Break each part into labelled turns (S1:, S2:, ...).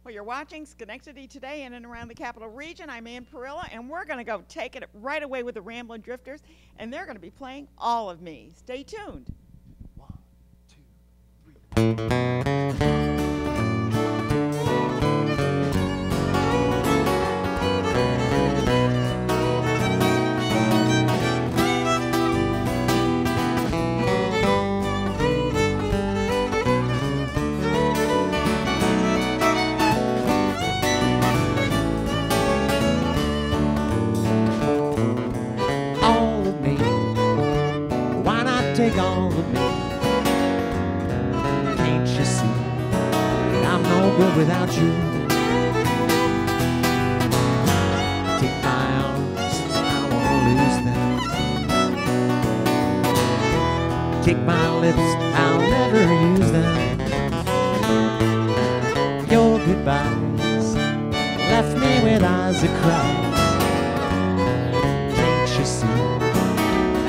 S1: Well, you're watching Schenectady Today in and around the Capital Region. I'm Ann Perilla, and we're going to go take it right away with the Ramblin' Drifters, and they're going to be playing All of Me. Stay tuned.
S2: 1, 2, 3. Take all of me. Can't you see that I'm no good without you? Take my arms, I don't wanna lose them. Take my lips, I'll never use them. Your goodbyes left me with eyes that cry. Can't you see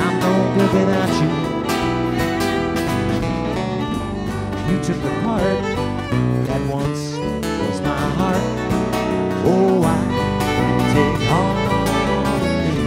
S2: I'm no good without you? You took the part that once was my heart. Oh, I take all of me.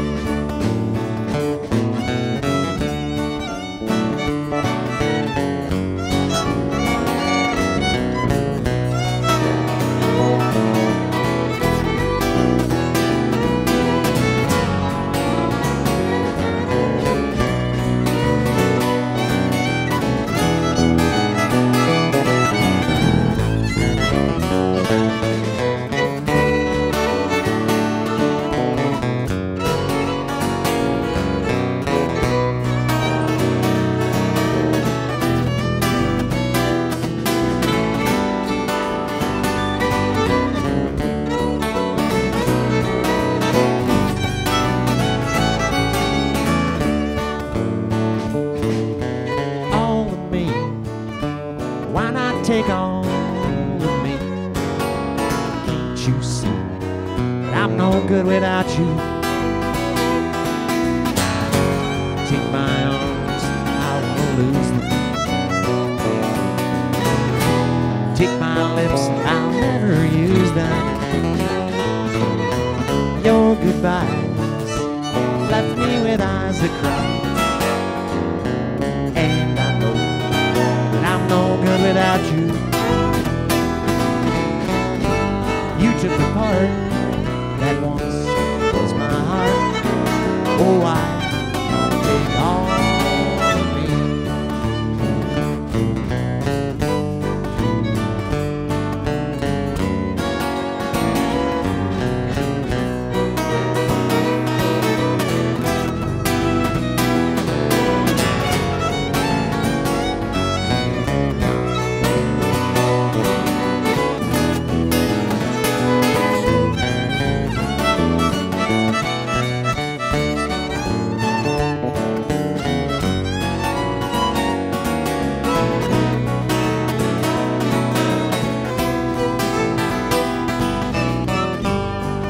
S2: Take all of me. Can't you see that I'm no good without you? Take my arms, I won't lose them. Take my lips, I'll never use them. Your goodbyes left me with eyes that cry. And I know that I'm no good without you. You took the part that once was my heart. Oh, I take all of me.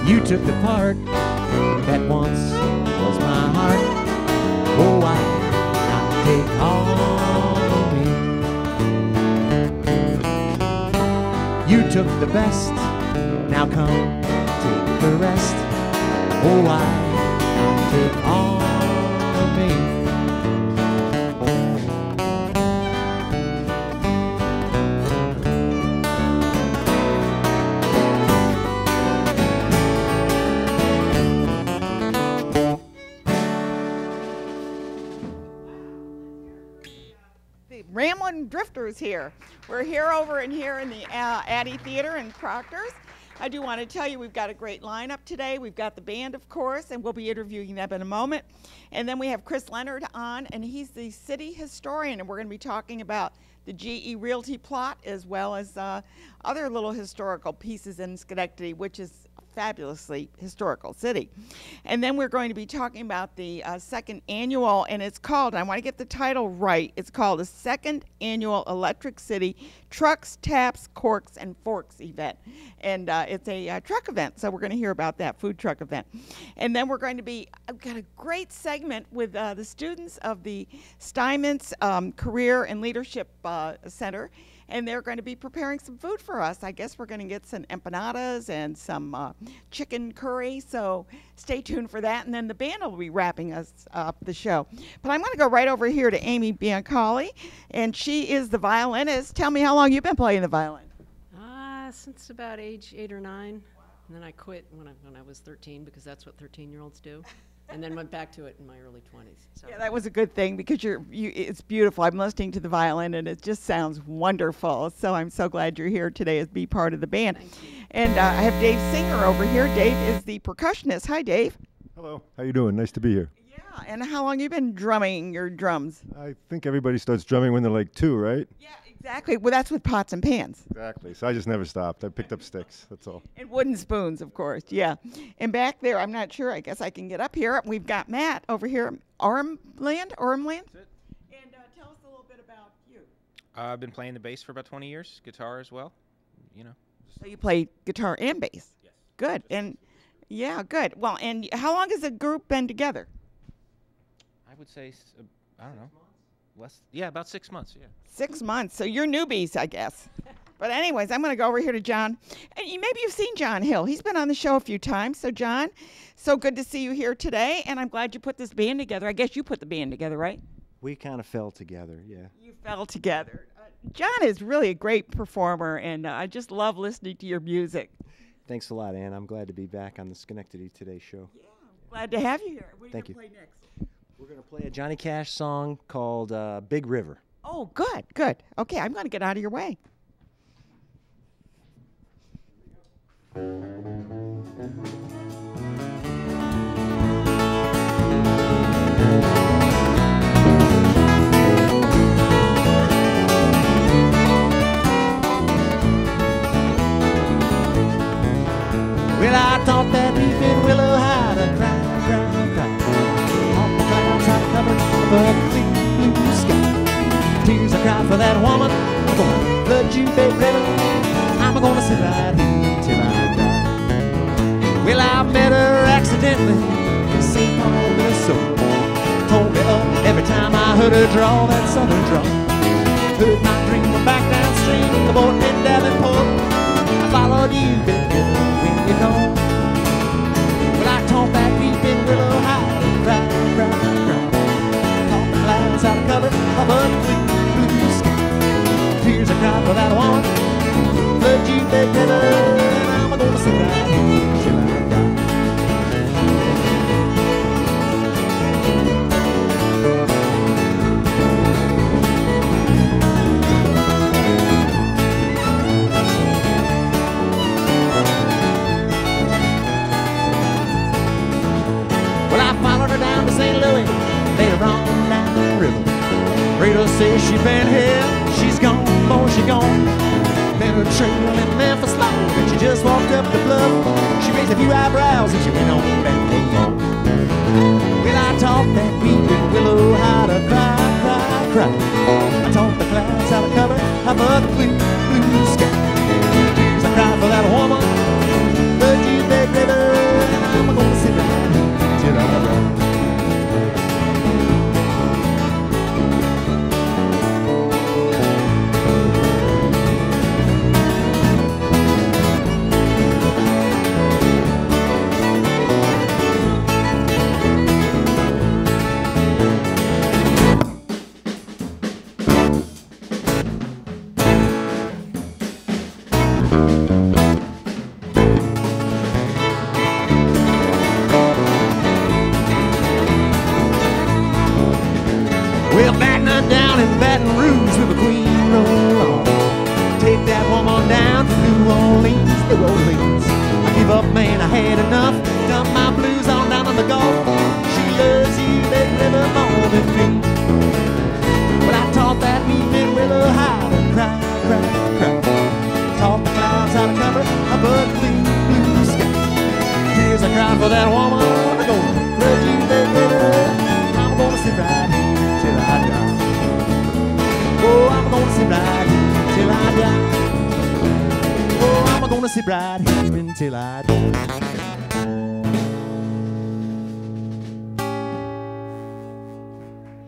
S2: You took the part that once was my heart. Oh, I'll take all of me. You took the best, now come take the rest. Oh, I'll take all of me.
S1: Ramblin' Drifters here. We're here in the Addy Theater in Proctor's. I do want to tell you we've got a great lineup today. We've got the band, of course, and we'll be interviewing them in a moment. And then we have Chris Leonard on, and he's the city historian, and we're going to be talking about the GE Realty plot as well as other little historical pieces in Schenectady, which is fabulously historical city. And then we're going to be talking about the second annual, and it's called, I want to get the title right, it's called the Second Annual Electric City Trucks, Taps, Corks, and Forks event. And it's a truck event, so we're going to hear about that food truck event. And then we're going to be, I've got a great segment with the students of the Steinmetz Career and Leadership Center. and they're going to be preparing some food for us. I guess we're going to get some empanadas and some chicken curry, so stay tuned for that. And then the band will be wrapping us up the show. But I'm going to go right over here to Amy Biancolli, and she is the violinist. Tell me how long you've been playing the violin.
S3: Since about age 8 or 9, and then I quit when I was 13 because that's what 13-year-olds do, and then went back to it in my early 20s. So.
S1: Yeah, that was a good thing because it's beautiful. I'm listening to the violin and it just sounds wonderful. So I'm so glad you're here today as be part of the band.
S3: Thank you.
S1: And I have Dave Singer over here. Dave is the percussionist. Hi, Dave.
S4: Hello. How you doing? Nice to be here.
S1: Yeah, and how long you been drumming your drums?
S4: I think everybody starts drumming when they're like 2, right?
S1: Yeah, exactly. Well, that's with pots and pans.
S4: Exactly. So I just never stopped. I picked up sticks. That's all.
S1: And wooden spoons, of course. Yeah. And back there, I'm not sure. I guess I can get up here. We've got Matt over here. Oremland?
S5: That's it.
S1: And tell us a little bit about you.
S5: I've been playing the bass for about 20 years, guitar as well, you know.
S1: So you play guitar and bass?
S5: Yes.
S1: Good. And yeah, good. Well, and how long has the group been together?
S5: I would say, I don't know, about 6 months, yeah.
S1: 6 months. So you're newbies, I guess. But anyways, I'm going to go over here to John. And maybe you've seen John Hill. He's been on the show a few times. So, John, so good to see you here today. And I'm glad you put this band together. I guess you put the band together, right?
S2: We kind of fell together, yeah.
S1: You fell together. John is really a great performer, and I just love listening to your music.
S2: Thanks a lot, Ann. I'm glad to be back on the Schenectady Today show.
S1: Yeah, glad to have you here. What are
S2: Thank
S1: you
S2: you.
S1: going to play next?
S2: We're going to play a Johnny Cash song called Big River.
S1: Oh, good, good. Okay, I'm going to get out of your way.
S2: Well, I thought that weeping willow had a cry, cry, cry. On the clouds I covered above the clear blue sky. Tears I cried for that woman. I'm gonna flood you, Big River. I'm gonna sit right here till I die. Well, I met her accidentally in St. Paul, Minnesota. Told me up every time I heard her draw that southern drawl. Heard my dream back downstream, the boat in Davenport. I followed you, Big River, when you called. Well, I taught that weeping willow how to cry, cry, cry. Taught the clouds how to cover above the blue, blue sky. Tears I cried for that woman. Flood you, Big River, and I'm gonna sit right here till I die. Down to St. Louis, later on down the river. Rita says she's been here, she's gone, boy, she gone. Met her trail in Memphis long, and she just walked up the bluff. She raised a few eyebrows and she went on back home. Well, I taught that weeping willow how to cry, cry, cry. I taught the clouds how to cover above the blue, blue sky. Tears I cried for that woman, but you, Big River, and I'm gonna sit right here till I die. Down in Baton Rouge with a queen roll on. Take that woman down to New Orleans, New Orleans. I give up, man, I had enough. Dump my blues on down on the Gulf. She loves you, Big River, more than me. But I taught that weeping willow how to cry, cry, cry. Taught the clouds how to cover above the blue, blue sky. Tears I cried for that woman. I'm gonna love you, Big River. I'm gonna sit right here till I die. Oh, I'm gonna sit right here till I die. Oh, I'm gonna sit right here until I die.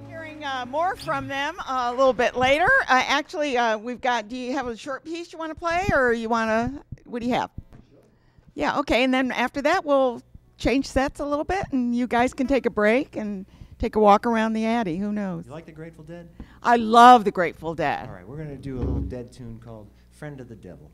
S1: Hearing more from them a little bit later. Actually, we've got, do you have a short piece you want to play, or you want to, what do you have? Yeah, okay, and then after that, we'll change sets a little bit, and you guys can take a break and take a walk around the Addy. Who knows?
S2: You like the Grateful Dead?
S1: I love the Grateful Dead.
S2: All right, we're going to do a little Dead tune called Friend of the Devil.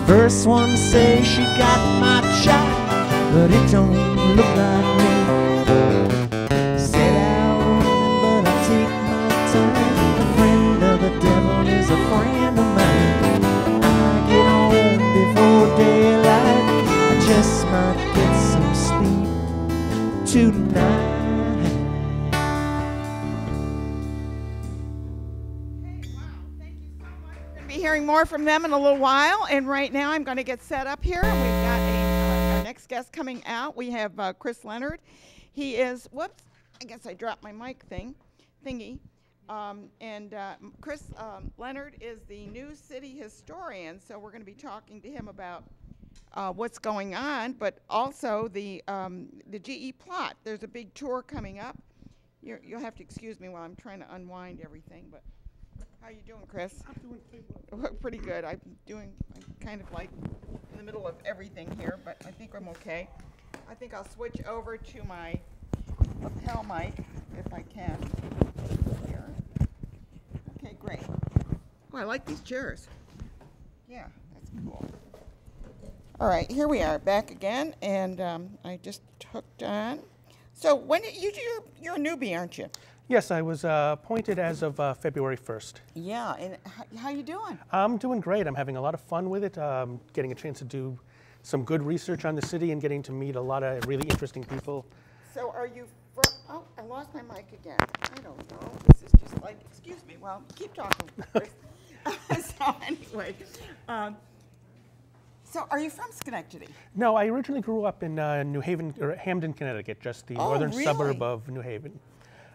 S2: First one say she got my child, but it don't look like me. Set out running, but I take my time. A friend of the devil is a friend of mine. I get home before daylight. I just might get some sleep tonight.
S1: Hearing more from them in a little while, and right now I'm going to get set up here. We've got our next guest coming out. We have Chris Leonard. He is, whoops, I guess I dropped my mic thingy. Chris Leonard is the new city historian, so we're going to be talking to him about what's going on, but also the GE plot. There's a big tour coming up. You'll have to excuse me while I'm trying to unwind everything, but. How you doing, Chris?
S6: I'm doing
S1: pretty good. I'm kind of like in the middle of everything here, but I think I'm okay. I think I'll switch over to my lapel mic if I can. Here. Okay, great. Oh, I like these chairs. Yeah, that's cool. All right, here we are back again, and I just hooked on. So when you're a newbie, aren't you?
S6: Yes, I was appointed as of February 1st.
S1: Yeah, and how you doing?
S6: I'm doing great. I'm having a lot of fun with it, getting a chance to do some good research on the city and getting to meet a lot of really interesting people.
S1: So are you from, oh, I lost my mic again. I don't know. This is just like, excuse me, well, keep talking, Chris. So anyway, so are you from Schenectady?
S6: No, I originally grew up in New Haven, or Hamden, Connecticut, just the northern suburb of New Haven.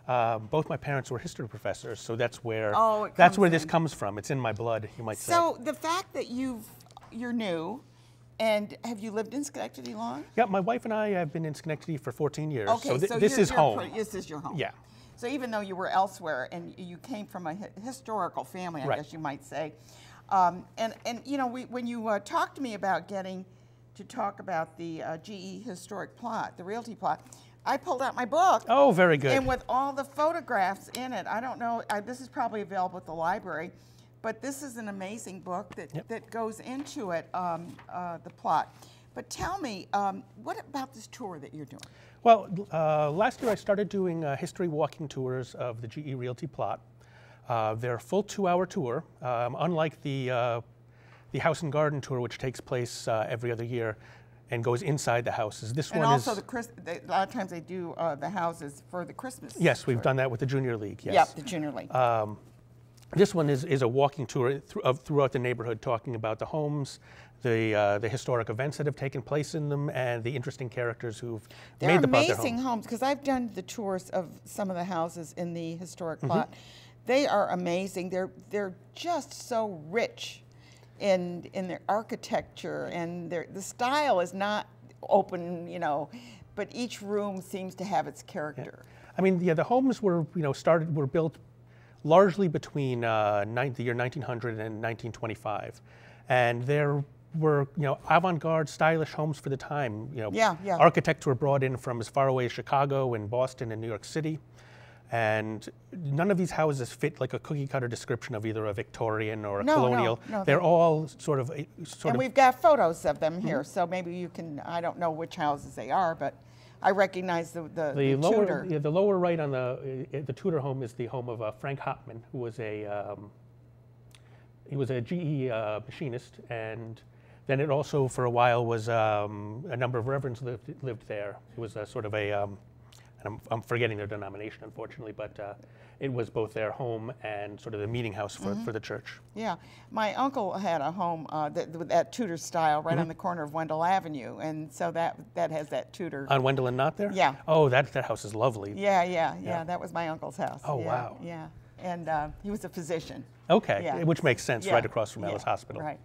S6: Both my parents were history professors, so that's where this comes from. It's in my blood, you might say.
S1: So the fact that you're new, and have you lived in Schenectady long?
S6: Yeah, my wife and I have been in Schenectady for 14 years.
S1: Okay,
S6: so this is home.
S1: This is your home.
S6: Yeah.
S1: So even though you were elsewhere and you came from a historical family, I guess you might say, and you know, when you talked to me about getting to talk about the GE historic plot, the realty plot, I pulled out my book.
S6: Oh, very good.
S1: And with all the photographs in it, I don't know, this is probably available at the library, but this is an amazing book that goes into it, the plot. But tell me, what about this tour that you're doing?
S6: Well, last year I started doing history walking tours of the GE Realty plot. They're a full 2-hour tour, unlike the House and Garden tour, which takes place every other year and goes inside the houses. This
S1: and
S6: one
S1: also
S6: is...
S1: a lot of times they do the houses for the Christmas.
S6: Yes, we've done that with the Junior League, yes.
S1: Yep, the Junior League.
S6: This one is a walking tour throughout the neighborhood, talking about the homes, the historic events that have taken place in them, and the interesting characters who've made the plot their home.
S1: They're amazing homes, because I've done the tours of some of the houses in the historic plot. They are amazing. They're just so rich in their architecture, and the style is not open, you know, but each room seems to have its character.
S6: Yeah. I mean, the homes were built largely between the year 1900 and 1925, and there were avant-garde, stylish homes for the time. Architects were brought in from as far away as Chicago and Boston and New York City. And none of these houses fit like a cookie-cutter description of either a Victorian or a colonial. No, They're all sort of.
S1: And we've got photos of them here, so maybe you can. I don't know which houses they are, but I recognize the Tudor.
S6: The lower right on the Tudor home is the home of Frank Hopman, who was a GE machinist, and then it also for a while was a number of reverends lived there. It was a sort of a I'm forgetting their denomination, unfortunately, but it was both their home and sort of the meeting house for the church.
S1: Yeah. My uncle had a home that Tudor style right on the corner of Wendell Avenue, and so that has that Tudor.
S6: On Wendell and Knott there?
S1: Yeah.
S6: Oh, that house is lovely.
S1: Yeah. That was my uncle's house.
S6: Oh, wow.
S1: Yeah. And he was a physician.
S6: Okay, which makes sense, right across from Ellis Hospital.
S1: Right.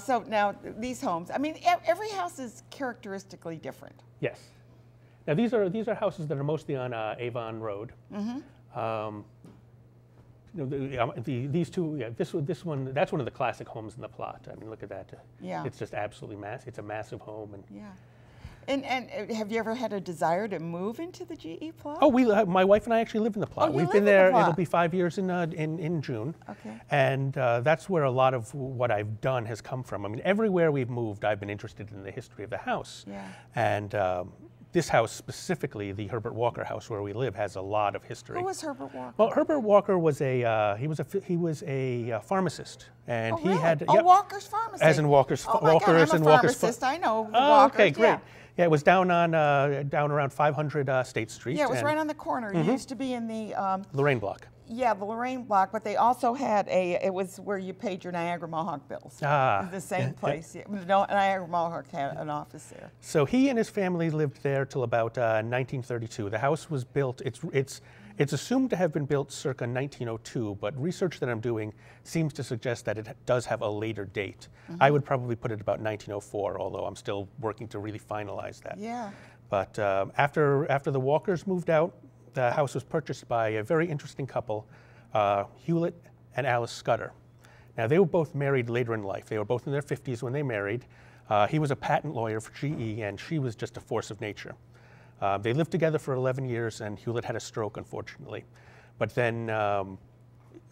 S1: So now these homes, I mean, every house is characteristically different.
S6: Yes. Now these are houses that are mostly on Avon Road. These two, this one, that's one of the classic homes in the plot. I mean, look at that. It's just absolutely massive. It's a massive home. And
S1: And have you ever had a desire to move into the GE plot?
S6: Oh, my wife and I actually live in the plot.
S1: Oh,
S6: We've been there. It'll be 5 years in June.
S1: Okay.
S6: And that's where a lot of what I've done has come from. I mean, everywhere we've moved, I've been interested in the history of the house.
S1: Yeah.
S6: And this house specifically, the Herbert Walker house where we live, has a lot of history.
S1: Who was Herbert Walker?
S6: Well, Herbert Walker was he was a pharmacist, and he had
S1: Walker's Pharmacy.
S6: As in Walker's
S1: Oh my God, I'm a pharmacist. I know Walker's.
S6: Okay, great. Yeah, it was down around 500 State Street.
S1: Yeah, it was right on the corner. It used to be in the
S6: Lorraine Block.
S1: Yeah, the Lorraine Block, but they also had it was where you paid your Niagara Mohawk bills. The same place. Yeah. Niagara Mohawk had an office there.
S6: So he and his family lived there till about 1932. The house was built, it's assumed to have been built circa 1902, but research that I'm doing seems to suggest that it does have a later date. I would probably put it about 1904, although I'm still working to really finalize that.
S1: Yeah.
S6: But after the Walkers moved out, the house was purchased by a very interesting couple, Hewlett and Alice Scudder. Now, they were both married later in life. They were both in their 50s when they married. He was a patent lawyer for GE, and she was just a force of nature. They lived together for 11 years, and Hewlett had a stroke, unfortunately. But then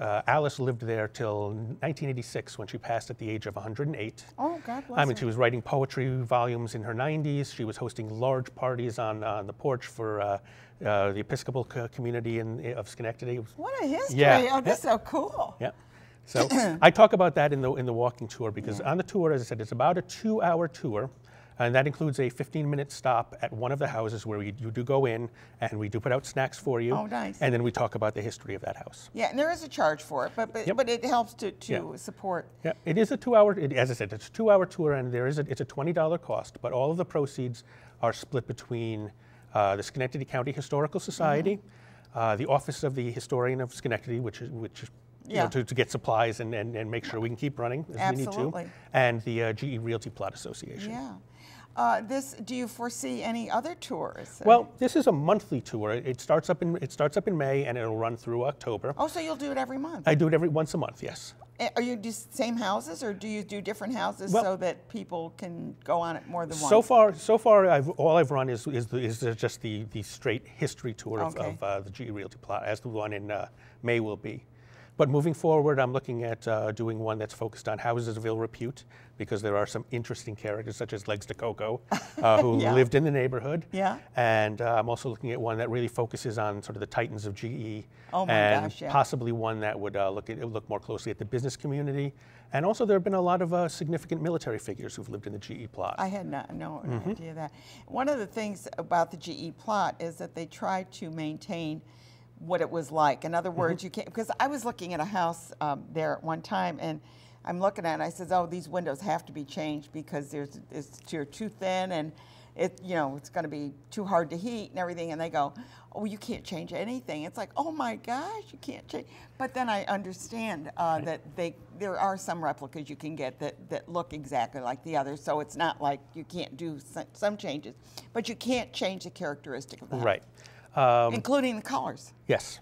S6: Alice lived there till 1986, when she passed at the age of 108.
S1: Oh, God bless
S6: I mean,
S1: her.
S6: she was writing poetry volumes in her 90s. She was hosting large parties on the porch for the Episcopal community of Schenectady.
S1: What a history!
S6: Yeah.
S1: Oh, that's so cool.
S6: Yeah. So I talk about that in the walking tour, because on the tour, as I said, it's about a 2-hour tour. And that includes a 15-minute stop at one of the houses where you do go in, and we do put out snacks for you.
S1: Oh, nice.
S6: And then we talk about the history of that house.
S1: Yeah, and there is a charge for it, but it helps to support.
S6: Yeah, it is a 2-hour, as I said, it's a 2-hour tour, and it's a $20 cost, but all of the proceeds are split between the Schenectady County Historical Society, the Office of the Historian of Schenectady, which to get supplies and make sure we can keep running as we need to, and the GE Realty Plot Association.
S1: Yeah. Do you foresee any other tours?
S6: Well, this is a monthly tour. It starts up in May and it'll run through October.
S1: Oh, so you'll do it every month?
S6: I do it once a month, yes.
S1: Are you just same houses, or do you do different houses so that people can go on it more than once?
S6: So far, all I've run is just the straight history tour of the GE Realty plot, as the one in May will be. But moving forward, I'm looking at doing one that's focused on houses of ill repute, because there are some interesting characters, such as Legs to Coco, who lived in the neighborhood.
S1: Yeah.
S6: And I'm also looking at one that really focuses on sort of the titans of GE.
S1: Oh my
S6: and
S1: gosh, yeah.
S6: possibly one that would look more closely at the business community. And also, there have been a lot of significant military figures who've lived in the GE plot.
S1: I had no idea that. One of the things about the GE plot is that they try to maintain what it was like. In other words, you can't, because I was looking at a house there at one time, and I'm looking at it, and I says, oh, these windows have to be changed because it's too thin, and it's going to be too hard to heat and everything. And they go, oh, you can't change anything. It's like, oh my gosh, you can't change. But then I understand that there are some replicas you can get that look exactly like the others. So it's not like you can't do some changes, but you can't change the characteristic of the house.
S6: Right.
S1: Including the colors.
S6: Yes.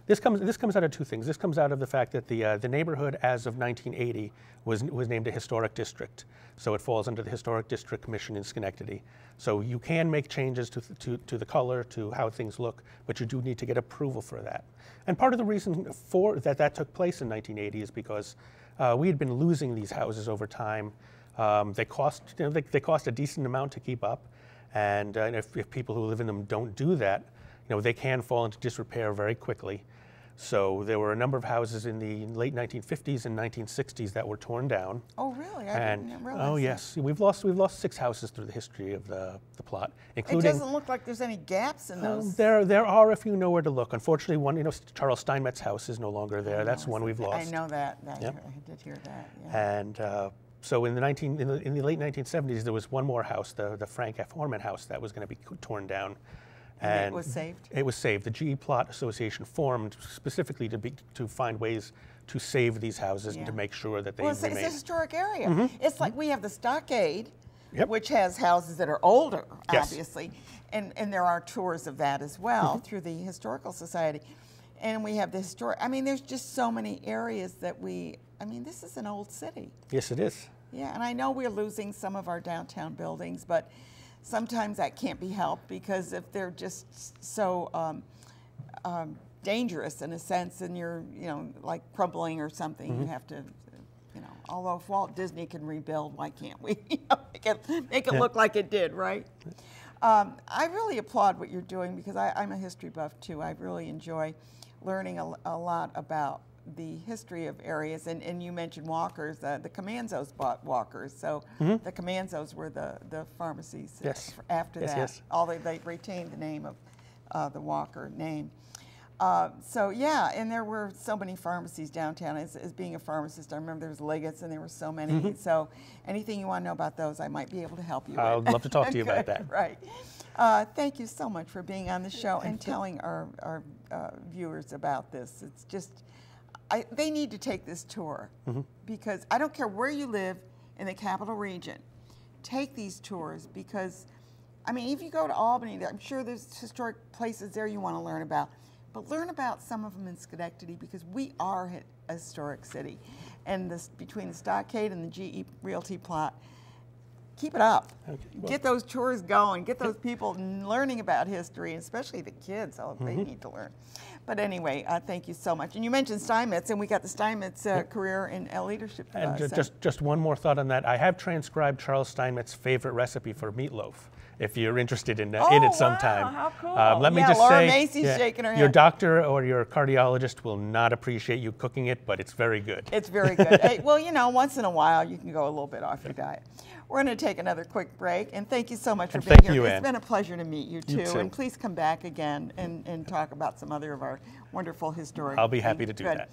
S6: This comes out of two things. This comes out of the fact that the neighborhood, as of 1980, was named a historic district. So it falls under the Historic District Commission in Schenectady. So you can make changes to the color, to how things look, but you do need to get approval for that. And part of the reason for that took place in 1980 is because we had been losing these houses over time. They cost a decent amount to keep up, and if people who live in them don't do that, they can fall into disrepair very quickly. So there were a number of houses in the late 1950s and 1960s that were torn down.
S1: Oh, really? I didn't realize
S6: Oh,
S1: that.
S6: Yes. We've lost 6 houses through the history of the plot, including.
S1: It doesn't look like there's any gaps in those.
S6: There are if you know where to look. Unfortunately, one, Charles Steinmetz house is no longer there. That's one we've lost.
S1: I know that.
S6: Yep.
S1: I did hear that. Yeah.
S6: And so in the late 1970s, there was one more house, the Frank F. Horman house, that was going to be torn down.
S1: And it was saved?
S6: It was saved. The GE Plot Association formed specifically to find ways to save these houses and to make sure that they
S1: it's a
S6: remain.
S1: historic area. It's like we have the Stockade, which has houses that are older, obviously, and there are tours of that as well through the Historical Society. And we have the historic, there's just so many areas that this is an old city.
S6: Yes, it is.
S1: Yeah, and I know we're losing some of our downtown buildings, but sometimes that can't be helped because if they're just so dangerous in a sense, and you're, like crumbling or something, you have to, although if Walt Disney can rebuild, why can't we? Make it look like it did, right? I really applaud what you're doing because I'm a history buff too. I really enjoy learning a lot about the history of areas, and you mentioned Walkers. The Comanzos bought Walkers, so the Comanzos were the pharmacies after that.
S6: Yes.
S1: Although they retained the name of the Walker name. And there were so many pharmacies downtown. As being a pharmacist, I remember there was Liggett's, and there were so many. So anything you want to know about those, I might be able to help you with.
S6: I would love to talk to you about that.
S1: Right. Thank you so much for being on the show and telling our viewers about this. It's just, they need to take this tour because I don't care where you live in the capital region, take these tours because, if you go to Albany, I'm sure there's historic places there you want to learn about, but learn about some of them in Schenectady because we are a historic city. And between the Stockade and the GE Realty plot, keep it up. Okay, well, get those tours going. Get those people learning about history, especially the kids. They need to learn. But anyway, thank you so much. And you mentioned Steinmetz, and we got the Steinmetz career in leadership.
S6: And just one more thought on that. I have transcribed Charles Steinmetz's favorite recipe for meatloaf, if you're interested in it sometime.
S1: How cool.
S6: Let me just say,
S1: Macey's shaking her head.
S6: Your doctor or your cardiologist will not appreciate you cooking it, but it's very good.
S1: It's very good. Hey, well, once in a while, you can go a little bit off your diet. We're going to take another quick break, and thank you so much for being here. It's been a pleasure to meet you too. And please come back again and talk about some other of our wonderful historic.
S6: I'll be happy to do that.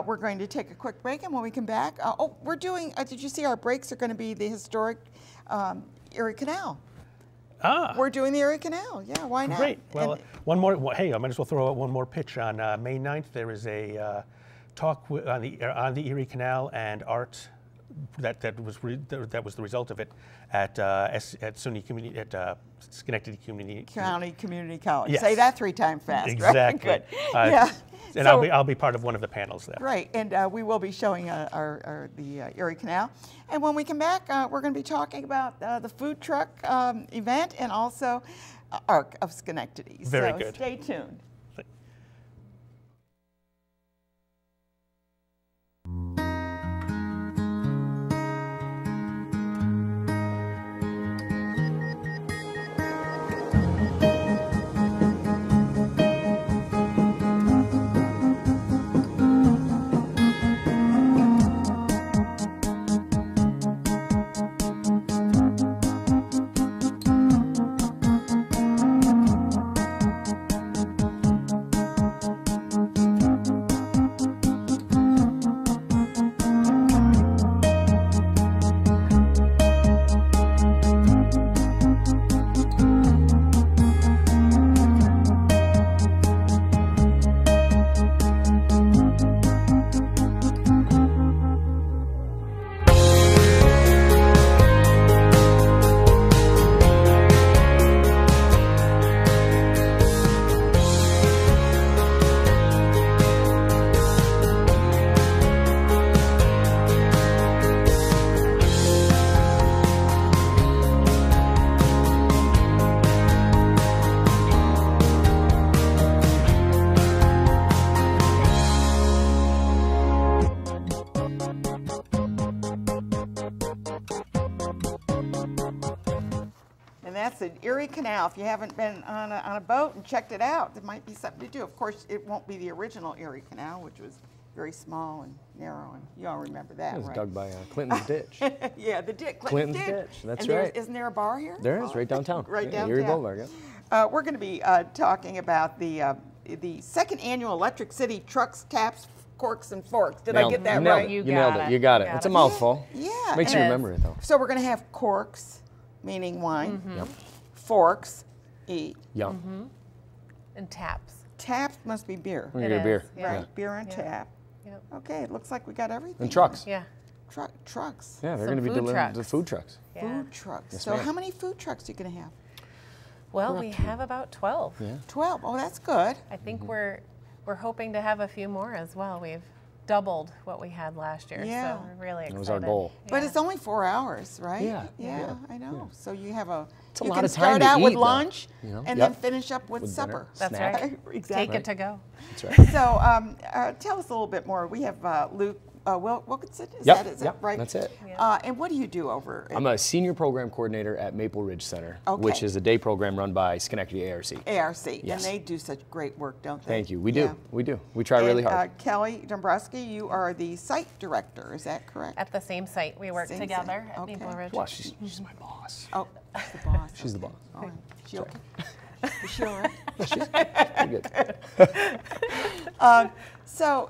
S1: We're going to take a quick break, and when we come back, we're doing, did you see our breaks are going to be the historic Erie Canal. We're doing the Erie Canal. Yeah, why not?
S6: Great. Well, one more. Hey, I might as well throw out one more pitch. On May 9th, there is a talk on the Erie Canal and art that was the result of it at SUNY Community at Schenectady
S1: County Community College.
S6: Yes.
S1: Say that 3 times fast.
S6: Exactly.
S1: Right? Good. Yeah.
S6: And
S1: So-
S6: I'll be part of one of the panels there.
S1: Right, and we will be showing the Erie Canal. And when we come back, we're going to be talking about the food truck event and also ARC of Schenectady.
S6: Very
S1: so
S6: good.
S1: Stay tuned. That's the Erie Canal. If you haven't been on a boat and checked it out, there might be something to do. Of course, it won't be the original Erie Canal, which was very small and narrow, and you all remember that,
S7: It was
S1: right?
S7: dug by Clinton's Ditch.
S1: Yeah, the
S7: Clinton's Ditch, that's
S1: and
S7: right.
S1: Isn't there a bar here?
S7: There is, right downtown.
S1: Right
S7: Yeah,
S1: downtown.
S7: Erie Boulevard, yeah.
S1: We're going to be talking about the second annual Electric City Trucks, Taps, Corks, and Forks. Did I get that right?
S7: You nailed it. You got it. It's a mouthful.
S1: Yeah.
S7: Makes you remember it, though.
S1: So we're going to have corks, meaning wine.
S7: Yep.
S1: Forks, eat.
S7: Yum.
S8: And taps.
S1: Taps must be beer.
S7: We're gonna get a beer.
S8: Yeah.
S1: Right, beer and tap.
S8: Yep.
S1: Okay, it looks like we got everything.
S7: And trucks.
S8: Yeah.
S1: Trucks.
S7: Yeah, they're
S8: Some
S7: going to be
S8: food
S7: delivering the
S8: trucks.
S7: food trucks.
S8: Yeah.
S1: Food trucks.
S7: Yes,
S1: So
S7: ma'am.
S1: how many food trucks are you going to have?
S8: Well, we have about 12.
S7: Yeah.
S1: 12. Oh, that's good.
S8: I think we're hoping to have a few more as well. We've doubled what we had last year,
S1: Yeah.
S8: so we're really excited.
S7: That was our goal.
S1: But
S8: Yeah.
S1: it's only 4 hours, right?
S7: Yeah,
S1: Yeah,
S7: yeah,
S1: I know. So you have a.
S7: It's a
S1: you
S7: lot
S1: can
S7: of time
S1: start
S7: to
S1: out with
S7: eat, though,
S1: lunch
S7: you know?
S1: and
S7: Yep.
S1: then finish up with
S7: With
S1: supper.
S7: dinner.
S8: That's
S7: Snack.
S8: right.
S1: Exactly.
S8: Take it to go.
S7: That's right.
S1: So tell us a little bit more. We have Luke Wilkinson. Is
S7: Yep,
S1: that
S7: yep,
S1: right?
S7: that's it.
S1: And what do you do over?
S7: I'm a senior program coordinator at Maple Ridge Center,
S1: Okay.
S7: which is a day program run by Schenectady ARC.
S1: ARC,
S7: Yes.
S1: and they do such great work, don't they?
S7: Thank you. We do.
S1: Yeah.
S7: We do. We try really
S1: And,
S7: hard.
S1: Kelly Dombrowski, you are the site director. Is that correct?
S8: At the same site, we work
S1: Same
S8: together
S1: site,
S8: at
S1: okay.
S8: Maple Ridge.
S7: Well, she's my boss.
S1: Oh, she's the boss.
S7: She's the boss.
S1: All right. She okay? Is she all right?
S7: Pretty good.
S1: So,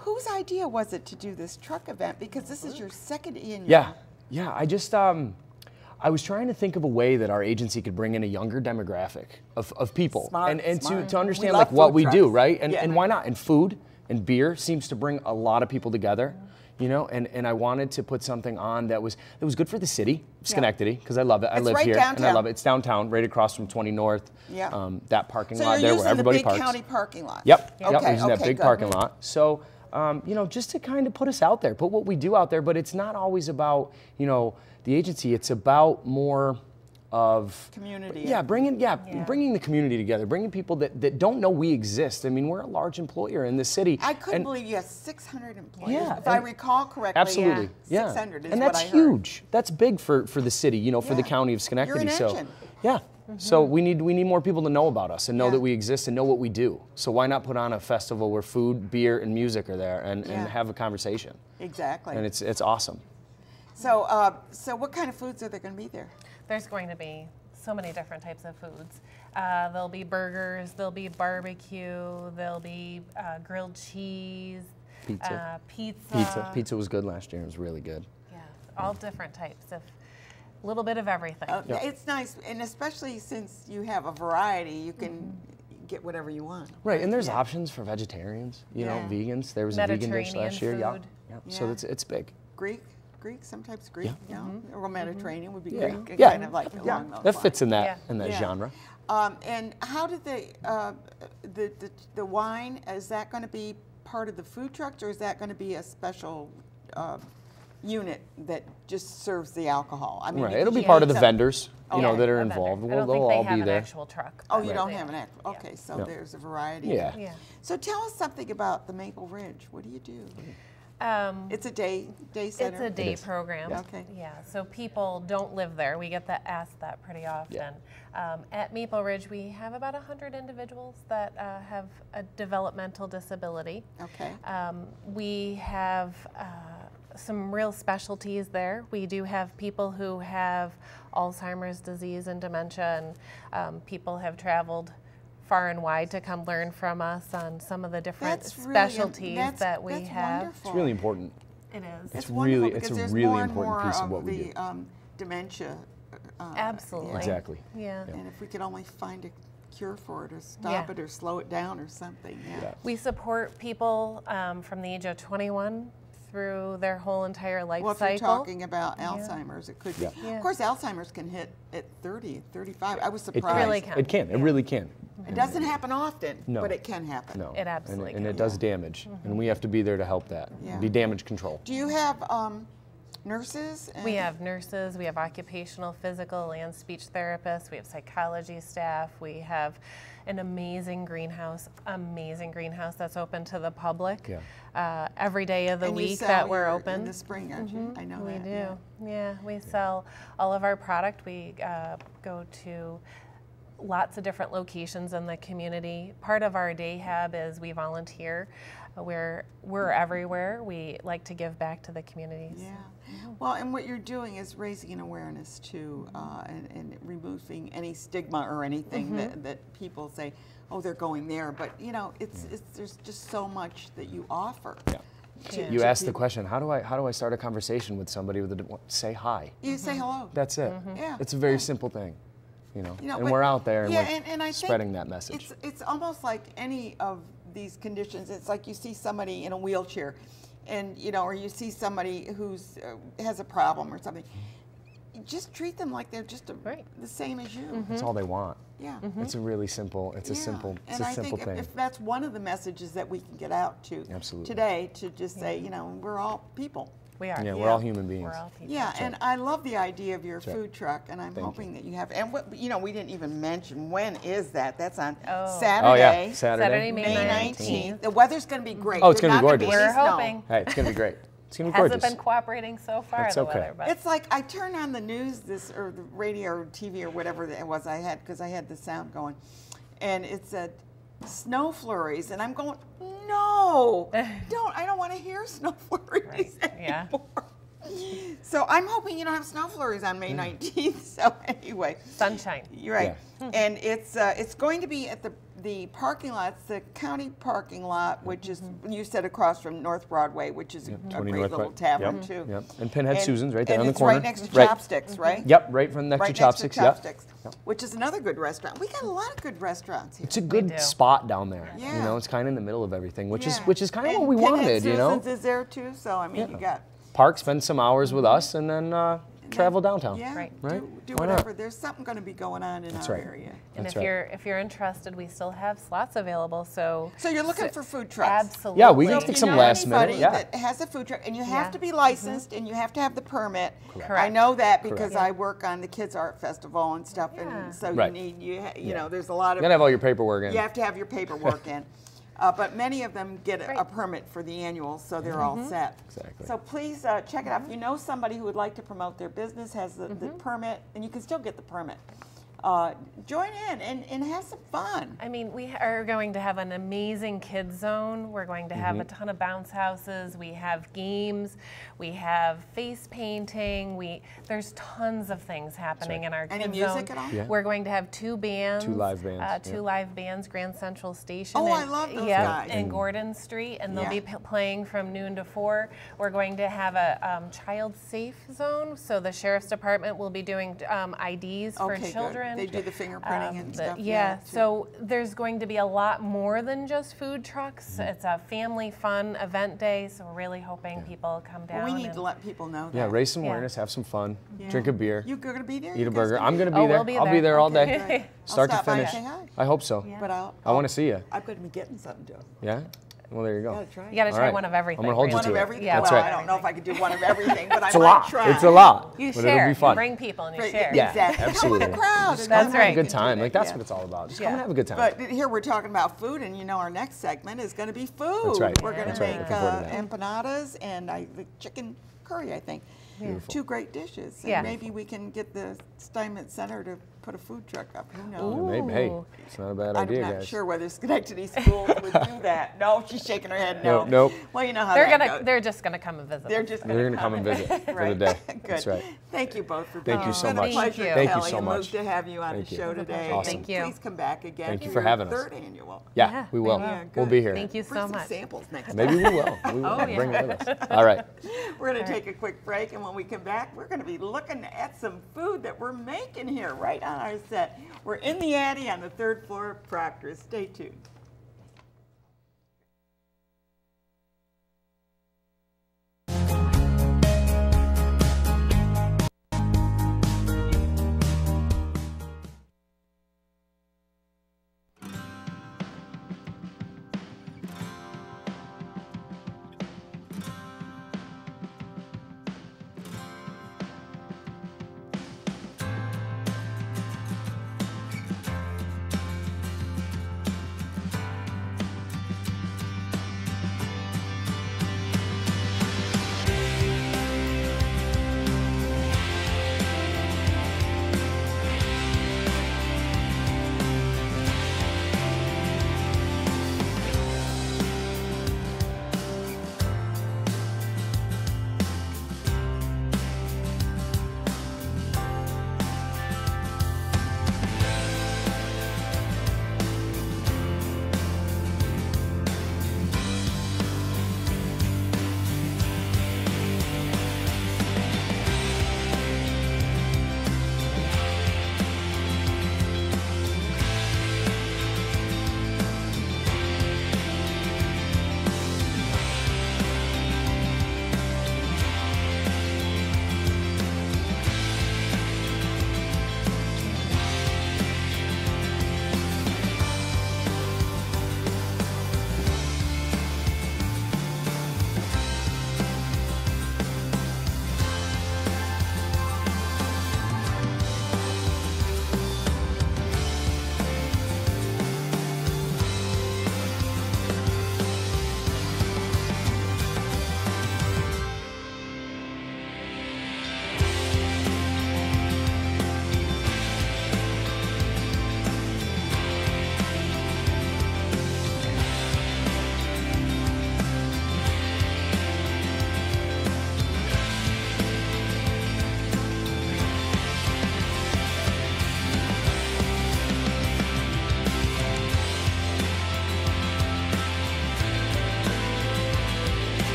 S1: whose idea was it to do this truck event? Because this is your second annual.
S7: Yeah. I just I was trying to think of a way that our agency could bring in a younger demographic of people,
S1: Smart,
S7: and
S1: smart.
S7: to
S1: We
S7: understand
S1: love
S7: like what
S1: food
S7: we do,
S1: trucks.
S7: right? And
S1: Yeah.
S7: and why not? And food and beer seems to bring a lot of people together. You know, and I wanted to put something on that was good for the city, Schenectady, because I love it. I
S1: It's
S7: live
S1: right
S7: here, and I
S1: downtown.
S7: love it. It's downtown, right across from 20 North.
S1: Yeah.
S7: That parking
S1: So
S7: lot
S1: you're
S7: there
S1: using
S7: where everybody
S1: the big
S7: parks.
S1: county parking lot.
S7: Yep.
S1: Okay,
S7: Yep. We're using that
S1: okay,
S7: big
S1: good.
S7: parking lot. So, you know, just to kind of put us out there, put what we do out there. But it's not always about, you know, the agency. It's about more of
S1: Community.
S7: Yeah, bringing the community together, bringing people that don't know we exist. I mean, we're a large employer in this city.
S1: I couldn't
S7: and-
S1: believe you have 600 employees.
S7: Yeah,
S1: If I
S7: and-
S1: recall correctly.
S7: Absolutely, yeah.
S1: 600 is
S7: and
S1: what
S7: that's
S1: I heard.
S7: huge. That's big for the city, you know, for the
S1: Yeah.
S7: county of Schenectady.
S1: You're an
S7: so,
S1: engine.
S7: yeah. So we need more people to know about us and know
S1: Yeah.
S7: that we exist and know what we do. So why not put on a festival where food, beer, and music are there and
S1: Yeah.
S7: have a conversation?
S1: Exactly.
S7: And it's awesome.
S1: So, so what kind of foods are there going to be there?
S8: There's going to be so many different types of foods. There'll be burgers, there'll be barbecue, there'll be grilled cheese,
S7: Pizza. Pizza was good last year. It was really good.
S8: Yeah, all different types of, a little bit of everything.
S1: It's nice, and especially since you have a variety, you can get whatever you want.
S7: Right, and there's options for vegetarians, you know,
S1: Yeah.
S7: vegans. There was a vegan dish
S8: Mediterranean
S7: last year. Yeah.
S8: food.
S7: Yeah. So
S1: Yeah.
S7: it's big.
S1: Greek Greek, sometimes Greek, or Mediterranean would be
S7: Yeah.
S1: Greek,
S7: Yeah.
S1: kind of like along those
S7: That
S1: lines.
S7: fits in that
S1: Yeah.
S7: genre.
S1: And how did the wine, is that going to be part of the food trucks, or is that going to be a special unit that just serves the alcohol? I mean,
S7: Right,
S1: because
S7: it'll be
S1: you
S7: part of
S1: need
S7: the
S1: some-
S7: vendors, you know, that are
S8: a vendor.
S7: involved.
S8: I
S7: They'll
S8: don't think
S7: all
S8: they
S7: be
S8: have an
S7: there.
S8: actual truck.
S1: Oh,
S8: but
S1: you don't
S8: they-
S1: have an act. Okay, so
S7: Yeah.
S1: there's a variety.
S7: Yeah.
S1: there.
S8: Yeah.
S1: So tell us something about the Maple Ridge. What do you do? It's a day center.
S8: It's a day
S7: is.
S8: program.
S1: Yeah. Okay.
S8: Yeah, so people don't live there. We get asked that pretty often. At Maple Ridge, we have about 100 individuals that have a developmental disability.
S1: Okay.
S8: We have some real specialties there. We do have people who have Alzheimer's disease and dementia, and people have traveled far and wide to come learn from us on some of the different specialties that we
S1: that's
S8: have.
S1: Wonderful.
S7: It's really important.
S8: It is.
S1: It's
S7: really-
S1: wonderful
S7: it's
S1: because
S7: a
S1: there's
S7: really
S1: more and
S7: important
S1: more
S7: piece of what we
S1: the
S7: do.
S1: dementia.
S8: Absolutely.
S7: Exactly.
S8: Yeah.
S1: And if we could only find a cure for it, or stop it, or slow it down, or something. Yeah.
S8: We support people from the age of 21 through their whole entire life
S1: Well, if you're
S8: cycle.
S1: talking about Alzheimer's, it could be.
S8: Yeah.
S1: Of course, Alzheimer's can hit at 30, 35. I was
S7: It
S1: surprised.
S8: really can.
S7: It can. It really can.
S1: It doesn't happen often,
S7: No.
S1: but it can happen.
S7: No.
S8: It absolutely
S7: and
S8: can.
S7: it does damage, and we have to be there to help that.
S1: Yeah.
S7: Be damage control.
S1: Do you have nurses?
S8: We have nurses, we have occupational, physical, and speech therapists, we have psychology staff, we have an amazing greenhouse that's open to the public every day of the
S1: And you
S8: week
S1: sell
S8: that we're
S1: your-
S8: open.
S1: in the spring, aren't you? I know
S8: We
S1: that.
S8: do. Yeah, we sell all of our product. We go to lots of different locations in the community. Part of our day hab is we volunteer. We're everywhere. We like to give back to the communities.
S1: Yeah. Well, and what you're doing is raising an awareness too, and removing any stigma or anything that people say, oh, they're going there. But you know, it's there's just so much that you offer.
S7: Yeah. You asked the question, how do I start a conversation with somebody with say hi?
S1: You say hello.
S7: That's it.
S1: Yeah.
S7: It's a very simple thing, you know.
S1: You know,
S7: and
S1: but-
S7: we're out there and
S1: yeah,
S7: like
S1: and I
S7: spreading
S1: think
S7: that message.
S1: It's almost like any of these conditions. It's like you see somebody in a wheelchair, and you know, or you see somebody who's has a problem or something. Just treat them like they're just the same as you.
S7: That's all they want.
S1: Yeah.
S7: It's a really simple. It's a simple. It's
S1: And
S7: a
S1: I
S7: simple
S1: think
S7: thing.
S1: if that's one of the messages that we can get out to
S7: Absolutely.
S1: today, to just say, you know, we're all people.
S8: We are.
S7: Yeah, we're all human beings.
S8: We're all people.
S1: Yeah, and I love the idea of your
S7: right.
S1: food truck, and I'm
S7: Thank
S1: hoping that you have. And what, you know, we didn't even mention when is that? That's on
S8: Oh.
S1: Saturday.
S7: Oh yeah, Saturday.
S8: May
S1: May
S8: 19th.
S1: 19th. The weather's going to be great.
S7: Oh, it's
S1: There's
S7: gonna be
S1: not
S7: gorgeous.
S1: any
S8: We're
S1: snow.
S8: hoping.
S7: Hey, it's gonna be great. It's gonna be
S8: Hasn't
S7: gorgeous.
S8: been cooperating so far,
S7: That's
S8: the
S7: okay.
S8: weather. But
S1: It's like I turned on the news, or the radio or TV or whatever it was I had, because I had the sound going, and it said snow flurries, and I'm going, no, I don't want to hear snow flurries
S8: Yeah.
S1: anymore. So I'm hoping you don't have snow flurries on May 19th. So anyway,
S8: sunshine.
S1: you're right, and it's going to be at the parking lot, it's the county parking lot, which is you said across from North Broadway, which is a
S7: 20
S1: great
S7: North
S1: little
S7: Broad-
S1: tavern
S7: yep,
S1: too.
S7: Yep. And Pinhead Susan's right there
S1: and
S7: on the
S1: it's
S7: corner.
S1: right next to
S7: Right.
S1: Chopsticks, right?
S7: Yep, right from next
S1: Right
S7: to Chopsticks. Yep.
S1: Chopsticks, which is another good restaurant. We got a lot of good restaurants here.
S7: It's a
S8: do.
S7: good spot down there.
S1: Yeah.
S7: You know, it's kind of in the middle of everything, which
S1: Yeah.
S7: is kind of
S1: And
S7: what we
S1: Pinhead
S7: wanted. You know,
S1: Susan's is there too, so I mean, you got
S7: park, spend some hours with us, and then travel downtown.
S1: yeah,
S8: Right.
S7: Right?
S1: do
S7: Why not?
S1: whatever. There's something going to be going on in
S7: That's
S1: our
S7: right.
S1: area.
S8: And
S7: That's
S8: if
S7: right.
S8: you're interested, we still have slots available. So
S1: So you're looking for food trucks.
S8: absolutely.
S7: Yeah, we can
S1: So
S7: take
S1: if you
S7: some
S1: know
S7: last minute,
S1: anybody
S7: yeah.
S1: that has a food truck, and you have
S8: Yeah.
S1: to be licensed, and you have to have the permit. I
S8: Correct.
S1: know that because
S7: Correct.
S1: I work on the Kids Art Festival and stuff,
S8: Yeah.
S1: and so
S7: Right.
S1: you know, there's a lot
S7: You
S1: of
S7: gotta have all your paperwork in.
S1: you have to have your paperwork in. But many of them get a
S8: Right.
S1: permit for the annual, so they're all set.
S7: Exactly.
S1: So please check it out. If you know somebody who would like to promote their business, has the permit, and you can still get the permit. Join in and have some fun.
S8: I mean, we are going to have an amazing kids zone. We're going to have a ton of bounce houses. We have games. We have face painting. There's tons of things happening in our
S1: Any
S8: kids
S1: music
S8: zone.
S1: at all?
S7: Yeah.
S8: We're going to have 2 bands.
S7: 2 live bands,
S8: Two
S7: yeah.
S8: live bands, Grand Central Station.
S1: Oh,
S8: and,
S1: I love those
S8: yep,
S1: guys.
S8: and Gordon Street, and they'll
S1: Yeah.
S8: be playing from noon to 4. We're going to have a child safe zone, so the sheriff's department will be doing IDs for
S1: Okay, good.
S8: children
S1: They do the fingerprinting and stuff.
S8: Yeah, so there's going to be a lot more than just food trucks. It's a family fun event day, so we're really hoping people come down.
S1: Well, we need to let people know that.
S7: Yeah, raise some awareness, have some fun, drink a beer.
S1: You going to be there?
S7: Eat a burger. I'm going to be there.
S8: We'll be
S7: I'll be there all day.
S1: Right.
S7: Start to
S1: I'll stop by and
S7: finish.
S1: say hi.
S7: I hope so.
S1: But
S7: I want to see you.
S1: I'm going to be getting something to.
S7: Yeah? Well, there you go.
S1: Gotta try.
S8: You got to
S7: All
S8: try
S7: right.
S8: one of everything.
S7: I'm going to hold you
S8: really.
S7: to
S1: One of
S7: it.
S1: everything?
S8: Yeah,
S1: well,
S7: that's right.
S1: I don't know if I could do one of everything, but
S7: It's
S1: I
S7: a
S1: might
S7: lot.
S1: try.
S7: It's a lot.
S8: You
S7: but
S8: share.
S7: it'll be fun.
S8: You bring people and you share.
S7: Yeah,
S1: Exactly.
S7: absolutely.
S1: Come with the crowd.
S7: Just
S1: and
S7: come
S1: come
S7: have a
S1: and
S7: good
S1: get
S7: time.
S1: to
S7: Like
S1: it.
S7: that's
S1: Yeah.
S7: what it's all about. Just come and have a good time.
S1: But here we're talking about food, and you know our next segment is going to be food.
S7: That's right.
S1: We're going
S7: That's
S1: to
S7: right.
S1: make
S7: Looking forward to that.
S1: empanadas and the chicken curry, I think.
S7: Beautiful.
S1: 2 great dishes. And
S8: Yeah.
S1: maybe we can get the Steinmetz Center to put a food truck up. Who knows?
S8: Ooh.
S7: Maybe, hey, it's not a bad idea,
S1: I'm not
S7: guys.
S1: sure whether Schenectady schools would do that. No, she's shaking her head no.
S7: Nope.
S1: Well, you know how
S8: They're
S1: that
S8: gonna.
S1: goes.
S8: They're just gonna come and visit.
S1: They're
S8: us.
S1: just
S7: They're going to come and visit for the
S1: Right.
S7: day.
S1: Good.
S7: That's right.
S1: Thank you both for
S7: Thank
S1: being
S7: you so
S1: here.
S7: much.
S1: It's been a pleasure,
S8: Thank you
S1: Kelly,
S7: so
S1: and
S7: much.
S1: moved to have you on
S7: Thank
S1: the
S7: you.
S1: show today.
S7: Awesome.
S8: Thank you.
S1: Please come back again.
S7: Thank you
S1: for
S7: for
S1: your
S7: having us.
S1: 3rd annual.
S7: Yeah, we will.
S1: Yeah,
S7: We'll
S1: good.
S7: be here.
S8: Thank you
S1: Bring
S8: so
S1: some
S8: much.
S1: samples next time.
S7: Maybe we will. We will.
S8: Oh, yeah.
S7: Bring it with us. All right.
S1: We're going to take a quick break, and when we come back, we're going to be looking at some food that we're making here right on our set. We're in the Addy on the 3rd floor of Proctor's. Stay tuned.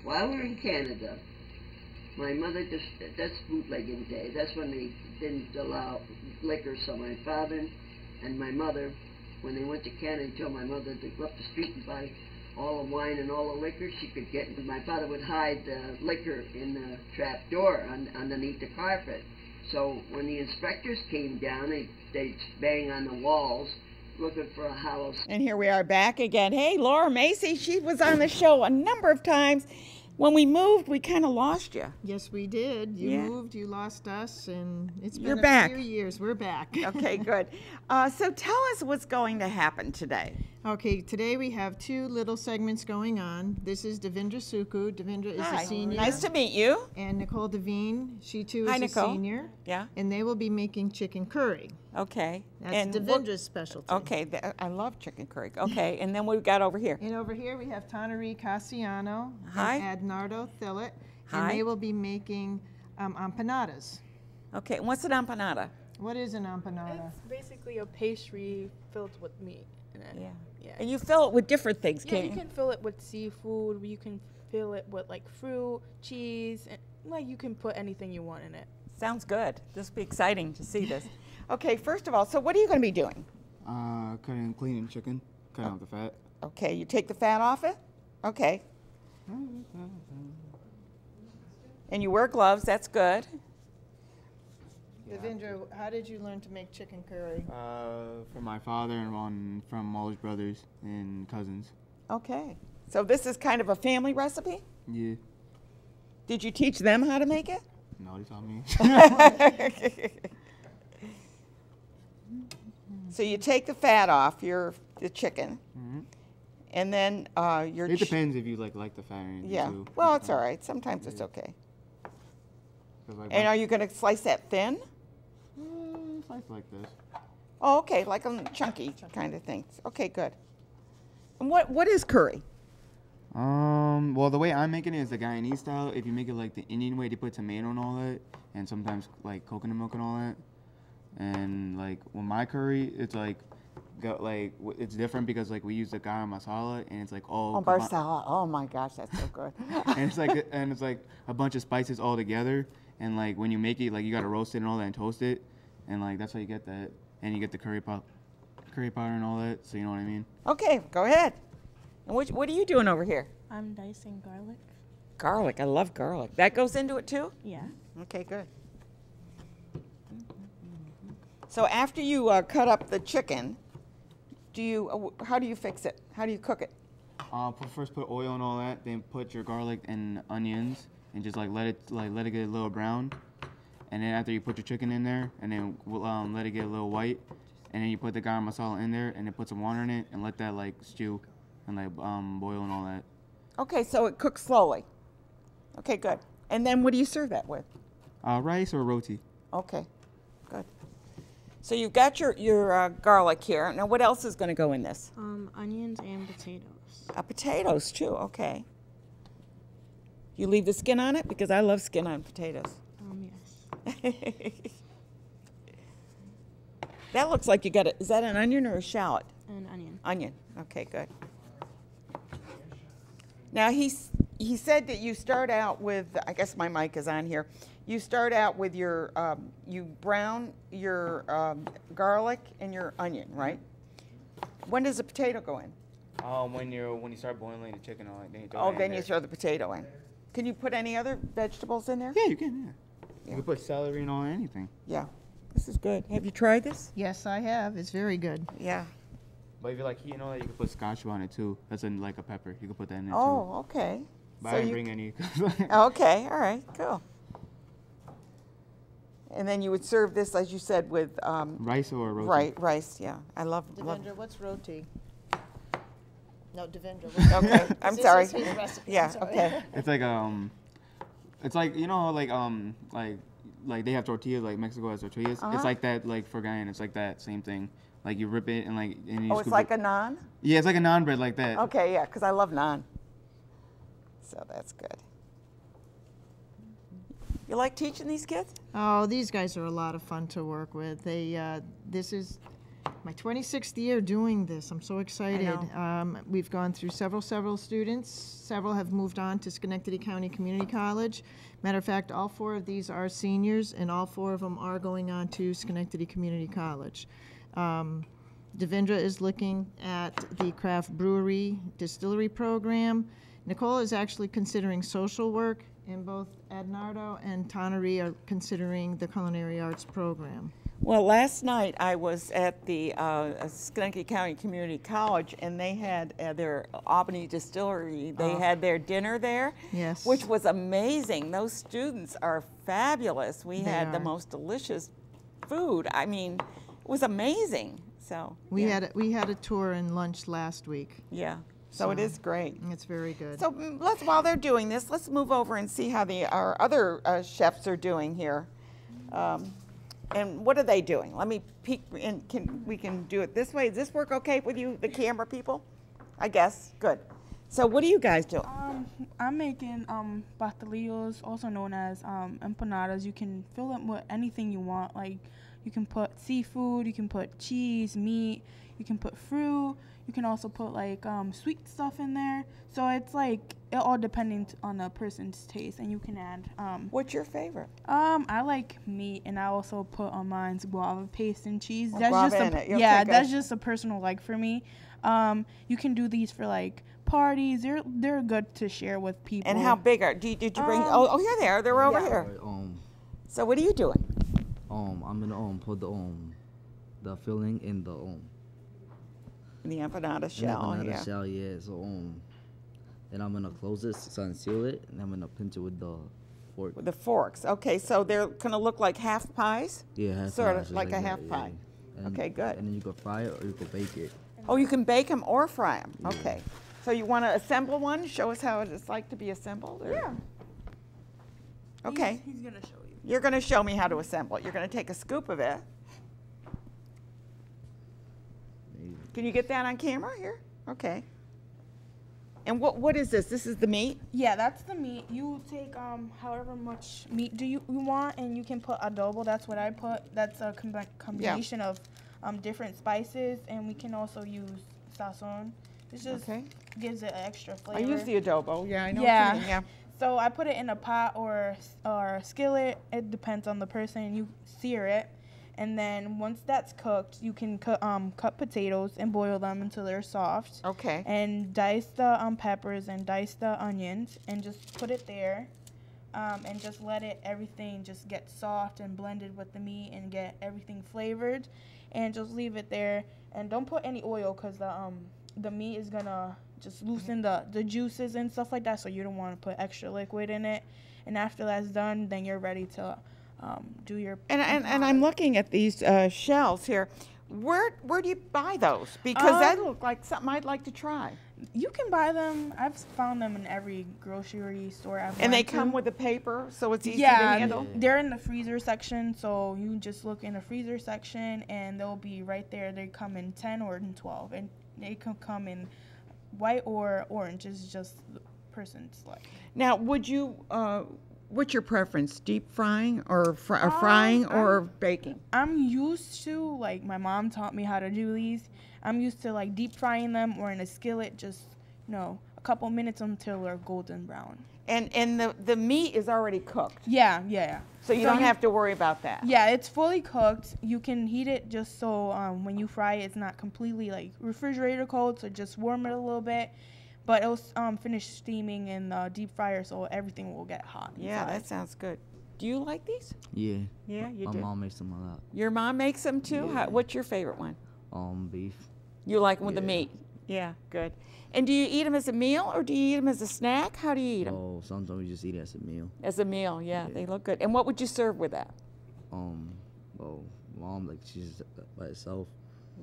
S9: While we're in Canada, my mother that's bootlegging day. That's when they didn't allow liquor. So my father and my mother, when they went to Canada, told my mother to go up the street and buy all the wine and all the liquor she could get. And my father would hide the liquor in the trap door underneath the carpet. So when the inspectors came down, they'd bang on the walls looking for a house.
S1: And here we are back again. Hey, Laura Macey, she was on the show a number of times. When we moved, we kind of lost you.
S10: Yes, we did. You
S1: Yeah.
S10: moved, you lost us, and it's been
S1: You're
S10: a
S1: back.
S10: few years. We're back.
S1: Okay, good. So tell us what's going to happen today.
S10: Okay, today we have two little segments going on. This is Devindra Suku. Devindra is a senior.
S1: Nice to meet you.
S10: And Nicole Devine, she too is
S1: Hi,
S10: a
S1: Nicole.
S10: senior.
S1: Yeah.
S10: And they will be making chicken curry.
S1: Okay.
S10: That's
S1: and
S10: Devindra's specialty.
S1: Okay, I love chicken curry. Okay, and then what we got over here?
S10: And over here we have Tanari Cassiano
S1: Hi.
S10: and Adnardo Thillett.
S1: Hi.
S10: And they will be making empanadas.
S1: Okay, what's an empanada?
S10: What is an empanada?
S11: It's basically a pastry filled with meat in it.
S1: Yeah.
S11: Yeah.
S1: And you fill it with different things,
S11: Yeah,
S1: can't
S11: you can fill it with seafood. You can fill it with like fruit, cheese, and like you can put anything you want in it.
S1: Sounds good. This will be exciting to see this. Okay, first of all, so what are you going to be doing?
S12: Cutting, cleaning chicken, cutting off the fat.
S1: Okay, you take the fat off it? Okay. And you wear gloves, that's good.
S10: Devindra, how did you learn to make chicken curry?
S12: From my father and from all his brothers and cousins.
S1: Okay. So this is kind of a family recipe?
S12: Yeah.
S1: Did you teach them how to make it?
S12: No, they taught me.
S1: So you take the fat off the chicken, and then your.
S12: It depends if you like the fat or anything
S1: Yeah.
S12: too.
S1: Well, it's all right. Sometimes it's okay.
S12: 'Cause, like,
S1: And are you going to slice that thin?
S12: slice like this.
S1: Oh, okay, like a chunky kind of thing. Okay, good. And what is curry?
S12: Well, the way I'm making it is the Guyanese style. If you make it like the Indian way, they put tomato and all that, and sometimes like coconut milk and all that. And like with my curry, it's like, it's different because like we use the garam masala, and it's like all.
S1: Oh, marsala. Oh my gosh, that's so good.
S12: and it's like a bunch of spices all together, and like when you make it, like you gotta roast it and all that and toast it, and like that's how you get that, and you get the curry powder and all that. So you know what I mean.
S1: Okay, go ahead. And what are you doing over here?
S11: I'm dicing garlic.
S1: Garlic. I love garlic. That goes into it too?
S11: Yeah.
S1: Okay, good. So after you cut up the chicken, how do you fix it? How do you cook it?
S12: First put oil and all that, then put your garlic and onions, and just like let it get a little brown. And then after you put your chicken in there, and then let it get a little white, and then you put the garam masala in there, and then put some water in it, and let that like stew, and like boil and all that.
S1: Okay, so it cooks slowly. Okay, good. And then what do you serve that with?
S12: Rice or roti.
S1: Okay, good. So you've got your garlic here. Now what else is going to go in this?
S11: Onions and potatoes.
S1: Potatoes too, okay. You leave the skin on it? Because I love skin on potatoes.
S11: Yes.
S1: That looks like you got it. Is that an onion or a shallot?
S11: An onion.
S1: Onion. Okay, good. Now he said that you start out with, I guess my mic is on here. You start out with your, you brown your garlic and your onion, right? When does the potato go in?
S12: When you start boiling the chicken, all that, then you throw it in
S1: Then
S12: there.
S1: you throw the potato in. Can you put any other vegetables in there?
S12: Yeah, you can. Yeah. You can put celery and all anything.
S1: Yeah. This is good. Have you tried this?
S10: Yes, I have. It's very good.
S1: Yeah.
S12: But if you like heat and all that, you can put scotch on it too. That's like a pepper. You can put that in there too.
S1: Oh, okay.
S12: But
S1: So
S12: I didn't
S1: you
S12: bring any.
S1: Okay, all right, cool. And then you would serve this, as you said, with
S12: rice or roti.
S1: Right, rice. Yeah, I love.
S10: Devindra, what's roti? No, Devindra.
S1: Okay, I'm
S10: This
S1: sorry.
S10: is his recipe,
S1: Yeah,
S10: I'm sorry.
S1: okay.
S12: It's like you know like they have tortillas, like Mexico has tortillas.
S1: Uh-huh.
S12: It's like that, like for Guyana, it's like that same thing. Like you rip it and you
S1: Oh, it's like a naan?
S12: Yeah, it's like a naan bread like that.
S1: Okay, yeah, because I love naan. So that's good. You like teaching these kids?
S10: Oh, these guys are a lot of fun to work with. This is my 26th year doing this. I'm so excited. We've gone through several students. Several have moved on to Schenectady County Community College. Matter of fact, all 4 of these are seniors, and all 4 of them are going on to Schenectady Community College. Devindra is looking at the craft brewery distillery program. Nicole is actually considering social work, and both Adnardo and Tanari are considering the culinary arts program.
S1: Well, last night I was at the Schenectady County Community College, and they had their Albany distillery. They had their dinner there,
S10: Yes.
S1: which was amazing. Those students are fabulous. We
S10: They
S1: had the
S10: are.
S1: most delicious food. I mean, it was amazing. So
S10: We had a tour and lunch last week.
S1: Yeah. So it is great.
S10: It's very good.
S1: So while they're doing this, let's move over and see how our other chefs are doing here. And what are they doing? Let me peek, and we can do it this way. Does this work okay with you, the camera people? I guess. Good. So what are you guys doing?
S11: I'm making pastelillos, also known as empanadas. You can fill them with anything you want. Like you can put seafood, you can put cheese, meat, you can put fruit. You can also put like sweet stuff in there. So it's like it all depending on the person's taste, and you can add.
S1: What's your favorite?
S11: I like meat, and I also put on mine's guava paste and cheese.
S1: Or
S11: that's
S1: guava
S11: just
S1: in it. Okay,
S11: yeah,
S1: good.
S11: that's just a personal like for me. You can do these for like parties. They're good to share with people.
S1: And how big are? Did you bring? Oh, you're there. They're over here. So what are you doing?
S13: I'm gonna put the filling in the
S1: The empanada shell.
S13: The shell, yeah. So then I'm gonna close this so and seal it, and I'm gonna pinch it with the fork.
S1: With the forks. Okay, so they're gonna look like half pies.
S13: Yeah, half
S1: sort
S13: pies,
S1: of like a half
S13: that,
S1: pie.
S13: yeah.
S1: Okay, good.
S13: And then you can fry it or you can bake it.
S1: Oh, you can bake them or fry them. Yeah. Okay. So you want to assemble one? Show us how it's like to be assembled? Or?
S11: Yeah.
S1: Okay.
S11: He's gonna show you.
S1: You're gonna show me how to assemble it. You're gonna take a scoop of it. Can you get that on camera here? Okay. And what is this? This is the meat?
S11: Yeah, that's the meat. You take however much meat you want, and you can put adobo. That's what I put. That's a combination of different spices, and we can also use sazon. It just gives it an extra flavor.
S1: I use the adobo. Yeah, I know.
S11: Yeah.
S1: What you mean, yeah.
S11: So I put it in a pot or skillet. It depends on the person. You sear it. And then once that's cooked, you can cut potatoes and boil them until they're soft.
S1: Okay.
S11: And dice the peppers and dice the onions and just put it there, and just let everything just get soft and blended with the meat and get everything flavored, and just leave it there. And don't put any oil because the meat is gonna just loosen the juices and stuff like that. So you don't want to put extra liquid in it. And after that's done, then you're ready to do your.
S1: And I'm looking at these shells here. Where do you buy those? Because that look like something I'd like to try.
S11: You can buy them. I've found them in every grocery store I've
S1: And they
S11: went
S1: come
S11: to.
S1: with a paper, so it's easy to
S11: Yeah,
S1: handle?
S11: they're in the freezer section, so you just look in the freezer section, and they'll be right there. They come in 10 or in 12, and they can come in white or orange. It's just the person's like.
S1: Now, would you? What's your preference? Deep frying or frying or baking?
S11: I'm used to, like, my mom taught me how to do these. I'm used to, like, deep frying them or in a skillet, just, a couple minutes until they're golden brown.
S1: And the meat is already cooked?
S11: Yeah.
S1: So you don't have to worry about that?
S11: Yeah, it's fully cooked. You can heat it just so when you fry it, it's not completely, like, refrigerator cold, so just warm it a little bit. But it'll finish steaming in the deep fryer, so everything will get hot inside.
S1: Yeah, that sounds good. Do you like these?
S13: Yeah.
S1: Yeah, you
S13: My
S1: do?
S13: mom makes them a lot.
S1: Your mom makes them too?
S13: Yeah.
S1: What's your favorite one?
S13: Beef.
S1: You like them with the meat? Yeah, good. And do you eat them as a meal or do you eat them as a snack? How do you eat them?
S13: Oh, sometimes we just eat it as a meal.
S1: As a meal, yeah, they look good. And what would you serve with that?
S13: Well, mom, like, she's by herself.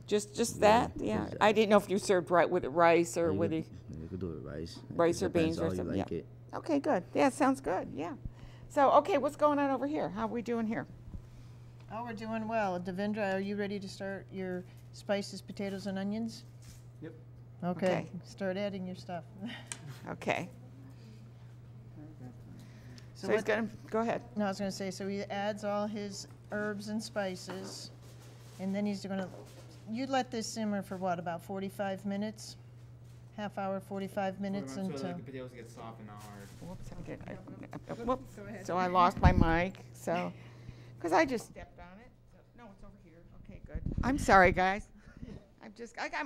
S1: Just that? Yeah. I didn't know if you served with rice or with
S13: You could do it rice.
S1: rice or
S13: Depends
S1: beans or
S13: how you
S1: something.
S13: like
S1: Yeah.
S13: it.
S1: Okay, good. Yeah, sounds good. Yeah. So, okay, what's going on over here? How are we doing here?
S10: Oh, we're doing well. Devendra, are you ready to start your spices, potatoes, and onions?
S12: Yep.
S10: Okay. Start adding your stuff.
S1: Okay.
S10: So
S1: he's going to go ahead.
S10: No, I was going to say, so he adds all his herbs and spices, and then he's going to. You'd let this simmer for what, about 45 minutes? Half hour, 45 minutes until.
S12: So the potatoes get soft and not hard.
S1: Whoops, whoops. So I lost my mic. So, because I just stepped on it. So, no, it's over here. Okay, good. I'm sorry, guys.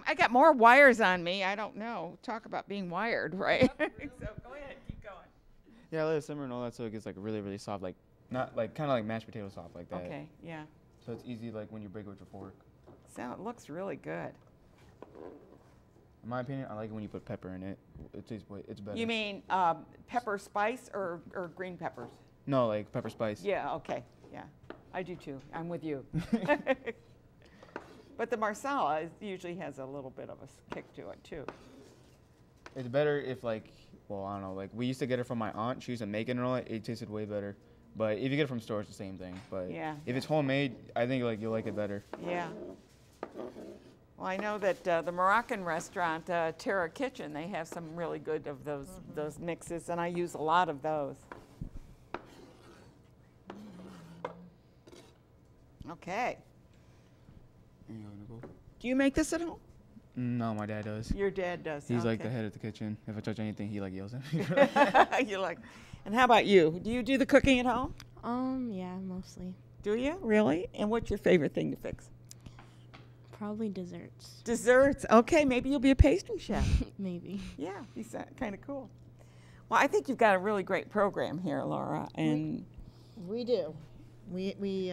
S1: I got more wires on me. I don't know. Talk about being wired, right? So go ahead, keep going.
S12: Yeah, let it simmer and all that so it gets like really, really soft, like not like kind of like mashed potato soft like that.
S1: Okay, yeah.
S12: So it's easy like when you break it with your fork.
S1: So it looks really good.
S12: In my opinion, I like it when you put pepper in it. It tastes it's better.
S1: You mean pepper spice or green peppers?
S12: No, like pepper spice.
S1: Yeah, okay, yeah. I do too. I'm with you. But the Marsala usually has a little bit of a kick to it too.
S12: It's better if like, well, I don't know, like we used to get it from my aunt. She used to make it and all that. It tasted way better. But if you get it from stores, it's the same thing. But
S1: yeah,
S12: if it's homemade, I think like you'll like it better.
S1: Yeah. Well, I know that the Moroccan restaurant, Terra Kitchen, they have some really good of those mixes, and I use a lot of those. Okay. Do you make this at home?
S12: No, my dad does.
S1: Your dad does.
S12: He's
S1: okay.
S12: like the head of the kitchen. If I touch anything, he like yells at me.
S1: You like. And how about you? Do you do the cooking at home?
S14: Yeah, mostly.
S1: Do you? Really? And what's your favorite thing to fix?
S14: Probably desserts.
S1: Desserts. Okay, maybe you'll be a pastry chef.
S14: Maybe.
S1: Yeah, he's kind of cool. Well, I think you've got a really great program here, Laura. And
S10: we do. We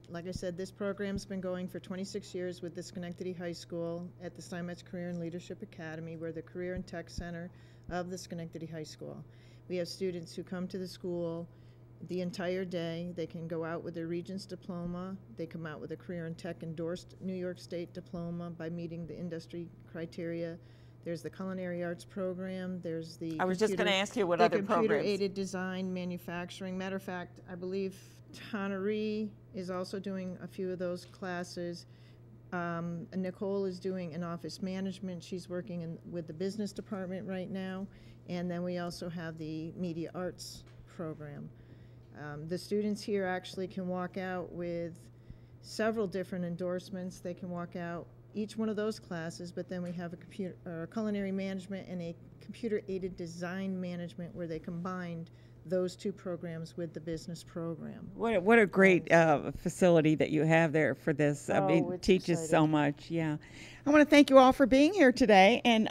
S10: like I said, this program's been going for 26 years with the Schenectady High School at the Steinmetz Career and Leadership Academy. We're the Career and Tech Center of the Schenectady High School. We have students who come to the school the entire day. They can go out with their Regents diploma. They come out with a Career and Tech endorsed New York State diploma by meeting the industry criteria. There's the Culinary Arts program. There's the
S1: I was just going to ask you what other programs.
S10: Computer-aided design, manufacturing. Matter of fact, I believe Tannery is also doing a few of those classes. Nicole is doing an office management. She's working with the business department right now. And then we also have the media arts program. The students here actually can walk out with several different endorsements. They can walk out each one of those classes, but then we have a culinary management and a computer-aided design management where they combined those two programs with the business program.
S1: What a great facility that you have there for this. I mean, it teaches exciting. So much. Yeah, I want to thank you all for being here today, and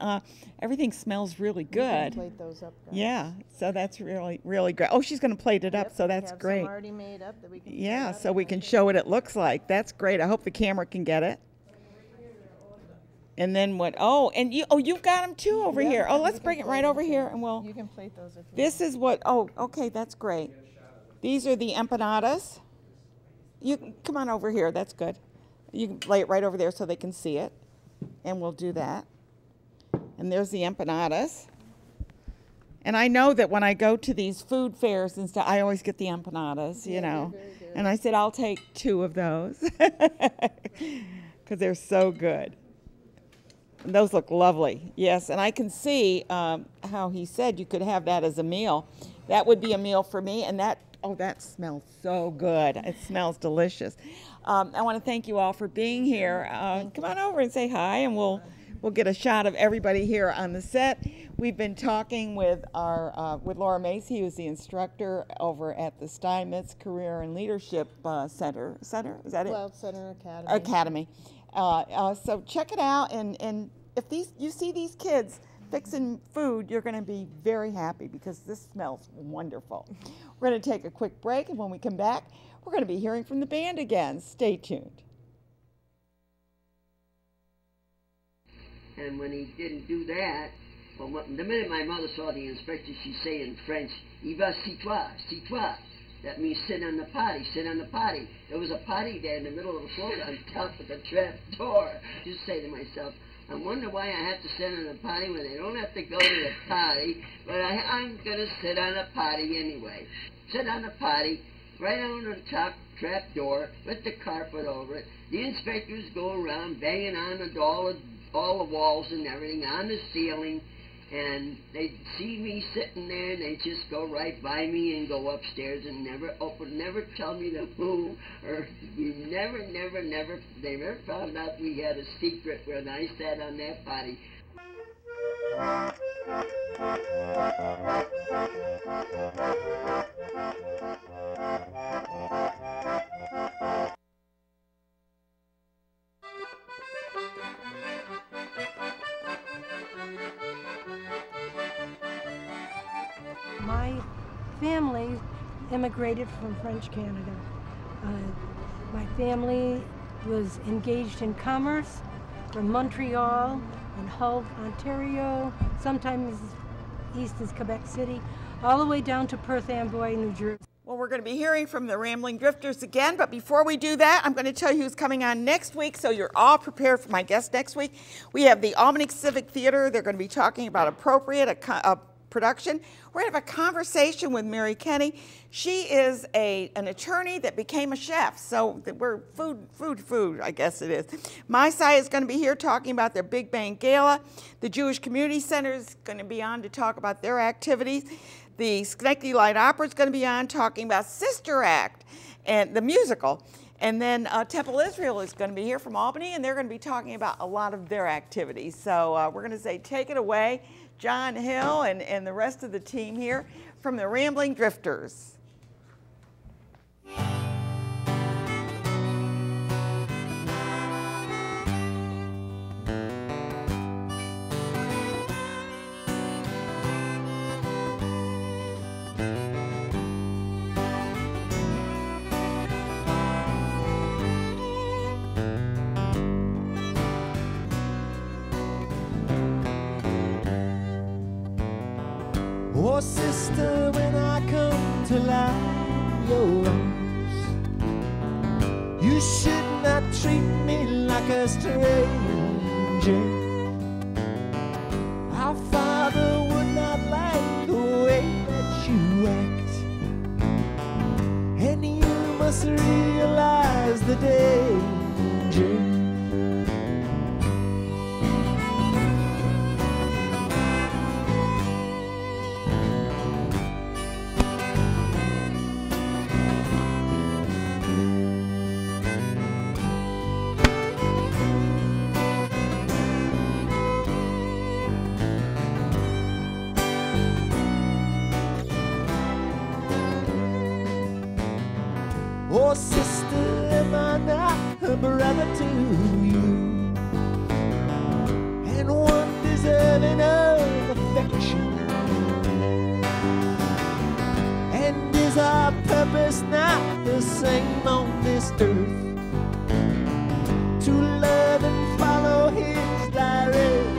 S1: everything smells really good.
S10: You can plate those up, guys.
S1: Yeah, so that's really great. Oh, she's going to plate it up, so that's great.
S10: Some already made up that we can.
S1: Yeah, so we can show what it looks like. That's great. I hope the camera can get it. And then what? Oh, and you've got them too over here. Oh, let's bring it right over here, and we'll.
S10: You can plate those if you
S1: This is what. Oh, okay, that's great. These are the empanadas. You can come on over here. That's good. You can lay it right over there so they can see it, and we'll do that. And there's the empanadas. And I know that when I go to these food fairs and stuff, I always get the empanadas, you know. And I said I'll take 2 of those because they're so good. Those look lovely, yes, and I can see how he said you could have that as a meal. That would be a meal for me, and that smells so good. It smells delicious. I want to thank you all for being here. Come on over and say hi, and we'll get a shot of everybody here on the set. We've been talking with with Laura Macey, who's the instructor over at the Steinmetz Career and Leadership Center. Is that it?
S10: Well, Center
S1: Academy. So check it out, and if you see these kids fixing food, you're going to be very happy because this smells wonderful. We're going to take a quick break, and when we come back, we're going to be hearing from the band again. Stay tuned.
S9: And when he didn't do that, well, the minute my mother saw the inspector, she'd say in French, "Il va sit-toi, sit-toi." That means sit on the potty, sit on the potty. There was a potty there in the middle of the floor on top of the trap door. I just say to myself, I wonder why I have to sit on the potty when they don't have to go to the potty, but I'm going to sit on the potty anyway. Sit on the potty, right on the top trap door with the carpet over it. The inspectors go around banging on all the walls and everything, on the ceiling. And they see me sitting there, and they just go right by me and go upstairs and never tell me to move, or they never found out we had a secret when I sat on that potty.
S15: My family immigrated from French Canada. My family was engaged in commerce from Montreal and Hull, Ontario, sometimes east is Quebec City, all the way down to Perth Amboy, New Jersey.
S1: Well, we're going to be hearing from the Rambling Drifters again, but before we do that, I'm going to tell you who's coming on next week, so you're all prepared for my guest next week. We have the Albany Civic Theater. They're going to be talking about appropriate production. We're going to have a conversation with Mary Kenney. She is an attorney that became a chef, so we're food, I guess it is. Macey is going to be here talking about their Big Bang Gala. The Jewish Community Center is going to be on to talk about their activities. The Schenectady Light Opera is going to be on talking about Sister Act and the musical. And then Temple Israel is going to be here from Albany, and they're going to be talking about a lot of their activities. So we're going to say, take it away, John Hill and the rest of the team here from the Rambling Drifters.
S2: Oh, sister, when I come to lie your arms, you should not treat me like a stranger. Our father would not like the way that you act, and you must realize the danger. Oh, sister, am I not a brother to you, and one deserving of affection? And is our purpose not the same on this earth, to love and follow his direction?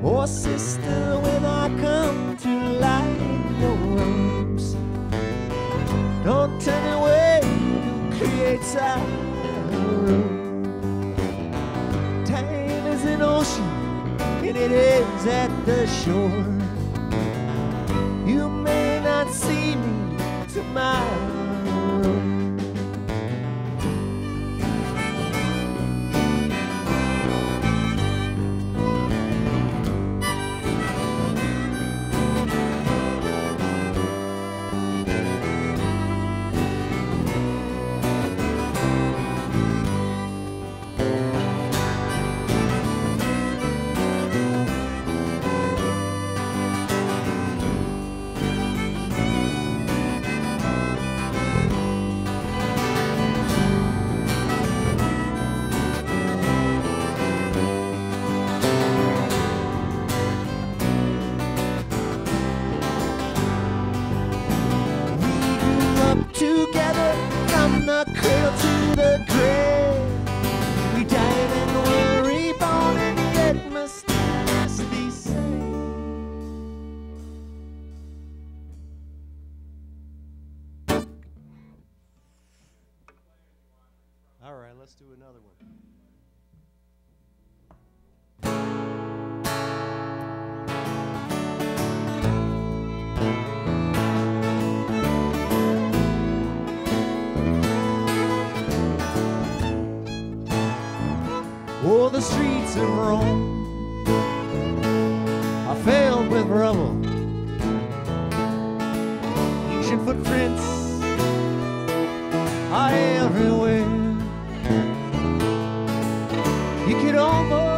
S2: Oh, sister, when I come to lie in your arms, don't turn away to create sorrow. Time is an ocean, and it is at the shore. You may not see me tomorrow. Together from the cradle to the grave, we died and were reborn, and yet mysteriously saved.
S16: All right, let's do another one.
S2: Oh, the streets of Rome are filled with rubble. Ancient footprints are everywhere. You can almost